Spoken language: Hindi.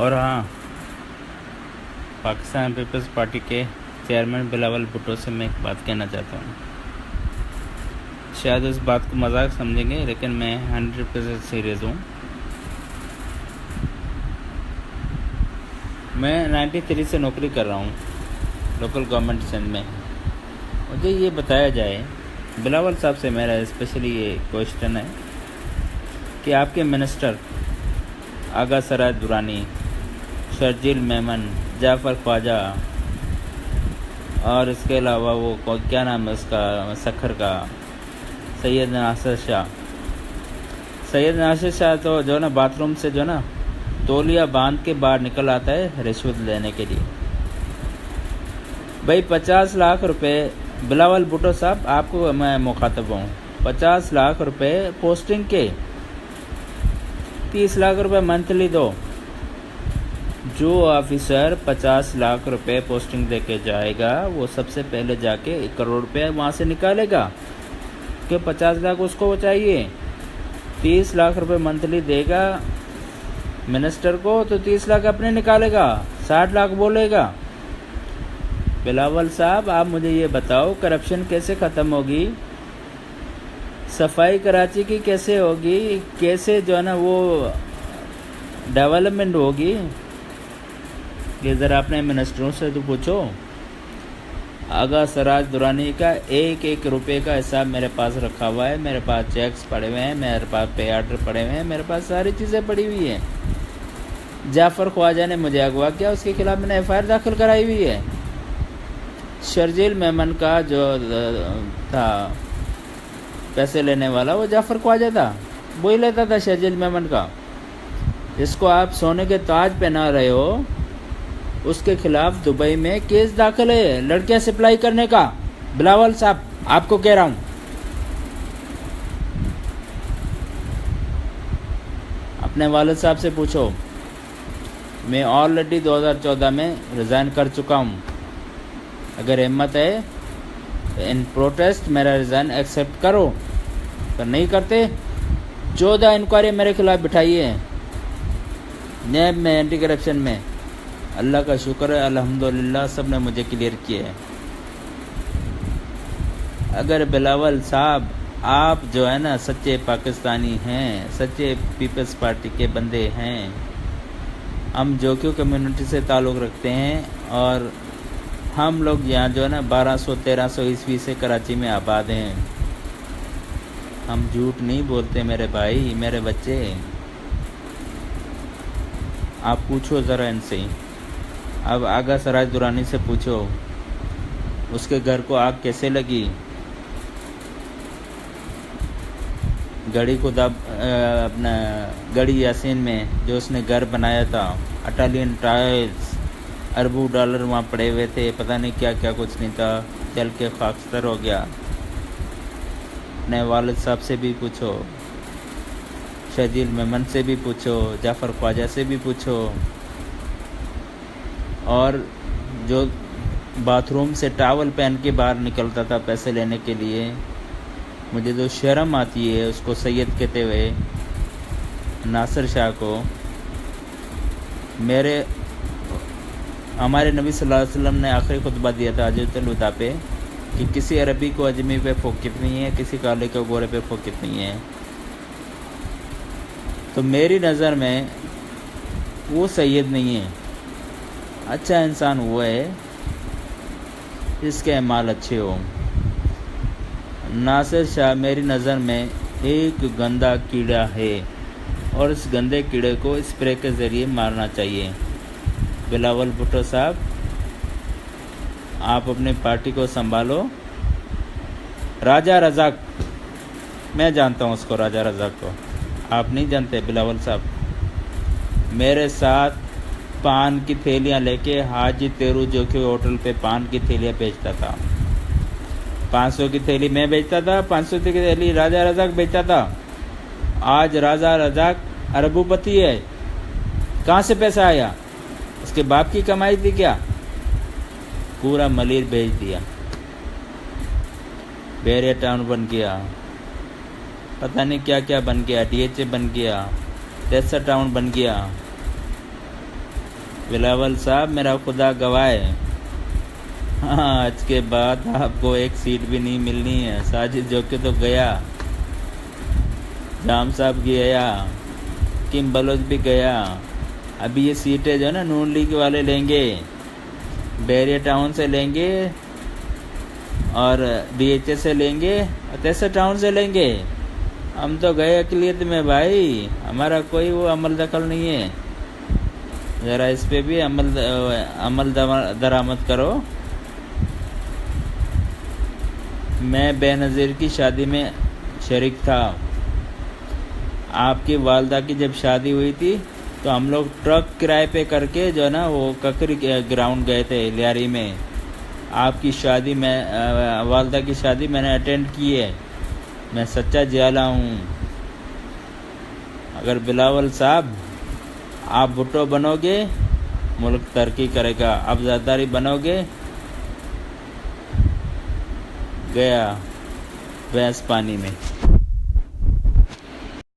और हाँ, पाकिस्तान पीपल्स पार्टी के चेयरमैन बिलावल भुट्टो से मैं एक बात कहना चाहता हूँ। शायद उस बात को मजाक समझेंगे, लेकिन मैं 100% सीरियस हूँ। मैं 93 से नौकरी कर रहा हूँ लोकल गवर्नमेंट सिंध में। मुझे ये बताया जाए, बिलावल साहब से मेरा स्पेशली ये क्वेश्चन है कि आपके मिनिस्टर आगा सराय दुरानी, शर्जील मेमन, जाफ़र ख्वाजा और इसके अलावा वो क्या नाम है उसका, सखर का, सैयद नासिर शाह तो जो ना बाथरूम से जो ना तौलिया बांध के बाहर निकल आता है रिश्वत लेने के लिए। भाई 50 लाख रुपए, बिलावल भुट्टो साहब आपको मैं मुखातब हूँ, 50 लाख रुपए पोस्टिंग के, 30 लाख रुपए मंथली दो। जो ऑफिसर 50 लाख रुपए पोस्टिंग देके जाएगा वो सबसे पहले जाके 1 करोड़ रुपए वहाँ से निकालेगा, कि 50 लाख उसको चाहिए। 30 लाख रुपए मंथली देगा मिनिस्टर को, तो 30 लाख अपने निकालेगा, 60 लाख बोलेगा। बिलावल साहब आप मुझे ये बताओ, करप्शन कैसे ख़त्म होगी, सफाई कराची की कैसे होगी, कैसे जो है ना वो डेवलपमेंट होगी, ये ज़रा अपने मिनिस्टरों से तो पूछो। आगा सराज दुरानी का एक एक रुपये का हिसाब मेरे पास रखा हुआ है, मेरे पास चेक्स पड़े हुए हैं, मेरे पास पे आर्डर पड़े हुए हैं, मेरे पास सारी चीज़ें पड़ी हुई हैं। जाफ़र ख्वाजा ने मुझे अगवा किया, उसके खिलाफ मैंने FIR दाखिल कराई हुई है। शर्जील मेमन का जो था पैसे लेने वाला, वो जाफ़र ख्वाजा था, वही लेता था शर्जील मेमन का। जिसको आप सोने के ताज पहना रहे हो, उसके खिलाफ दुबई में केस दाखिल है लड़कियां सप्लाई करने का। बिलावल साहब आपको कह रहा हूं, अपने वालिद साहब से पूछो। मैं ऑलरेडी 2014 में रिज़ाइन कर चुका हूं। अगर हिम्मत है तो इन प्रोटेस्ट मेरा रिज़ाइन एक्सेप्ट करो, पर नहीं करते 14 इंक्वायरी मेरे खिलाफ बिठाइए नैब में, एंटी करप्शन में। अल्लाह का शुक्र है, अल्हम्दुलिल्लाह सब ने मुझे क्लियर किया है। अगर बिलावल साहब आप जो है ना सच्चे पाकिस्तानी हैं, सच्चे पीपल्स पार्टी के बंदे हैं, हम जोकियो कम्युनिटी से ताल्लुक़ रखते हैं और हम लोग यहाँ जो है ना 1200-1300 ईस्वी से कराची में आबाद हैं। हम झूठ नहीं बोलते मेरे भाई, मेरे बच्चे। आप पूछो ज़रा इनसे। अब आगा सराय दुरानी से पूछो, उसके घर को आग कैसे लगी। गढ़ी को अपना गढ़ी यासीन में जो उसने घर बनाया था, इटालियन टाइल्स, अरबों डॉलर वहाँ पड़े हुए थे, पता नहीं क्या क्या कुछ नहीं था, जल के खाकस्तर हो गया। अपने वालिद साहब से भी पूछो, शर्जील मेमन से भी पूछो, जाफ़र ख्वाजा से भी पूछो। और जो बाथरूम से टावल पहन के बाहर निकलता था पैसे लेने के लिए, मुझे तो शर्म आती है उसको सैयद कहते हुए, नासिर शाह को। हमारे नबी सल्लल्लाहु अलैहि वसल्लम ने आखिरी खुतबा दिया था हज्जतुल वदा पे कि किसी अरबी को अजमी पे फोकित नहीं है, किसी काले को गोरे पे फोकित नहीं है। तो मेरी नज़र में वो सैयद नहीं है, अच्छा इंसान वो है जिसके अमाल अच्छे हो। नासिर शाह मेरी नज़र में एक गंदा कीड़ा है और इस गंदे कीड़े को स्प्रे के ज़रिए मारना चाहिए। बिलावल भुट्टो साहब आप अपनी पार्टी को संभालो। राजा रज़ाक, मैं जानता हूँ उसको, राजा रज़ाक को आप नहीं जानते। बिलावल साहब मेरे साथ पान की थैलियाँ लेके हाजी तेरू जो कि होटल पे पान की थैलियाँ बेचता था। 500 की थैली मैं बेचता था, 500 की थैली राजा रज़ाक बेचता था। आज राजा रज़ाक अरबोपति है। कहाँ से पैसा आया? उसके बाप की कमाई थी क्या? पूरा मलिर बेच दिया, बैरिया टाउन बन गया, पता नहीं क्या क्या बन गया, DHA बन गया, तेसा टाउन बन गया। बिलावल साहब, मेरा खुदा गवाह है, हाँ, आज के बाद आपको एक सीट भी नहीं मिलनी है। साजिद जोकी तो गया, जाम साहब गया, किम बलोच भी गया। अभी ये सीटें जो है ना नून लीग वाले लेंगे, बैरिया टाउन से लेंगे और DHA से लेंगे और तेसर टाउन से लेंगे। हम तो गए अकलियत में भाई, हमारा कोई वो अमल दखल नहीं है। ज़रा इस पे भी अमल दरामद करो। मैं बेनज़ीर की शादी में शरीक था। आपकी वालदा की जब शादी हुई थी तो हम लोग ट्रक किराए पे करके जो है ना वो ककरी ग्राउंड गए थे लियारी में। आपकी शादी में वालदा की शादी मैंने अटेंड की है। मैं सच्चा जियाला हूँ। अगर बिलावल साहब आप भुट्टो बनोगे मुल्क तरक्की करेगा, अब ज़रदारी बनोगे गया भैंस पानी में।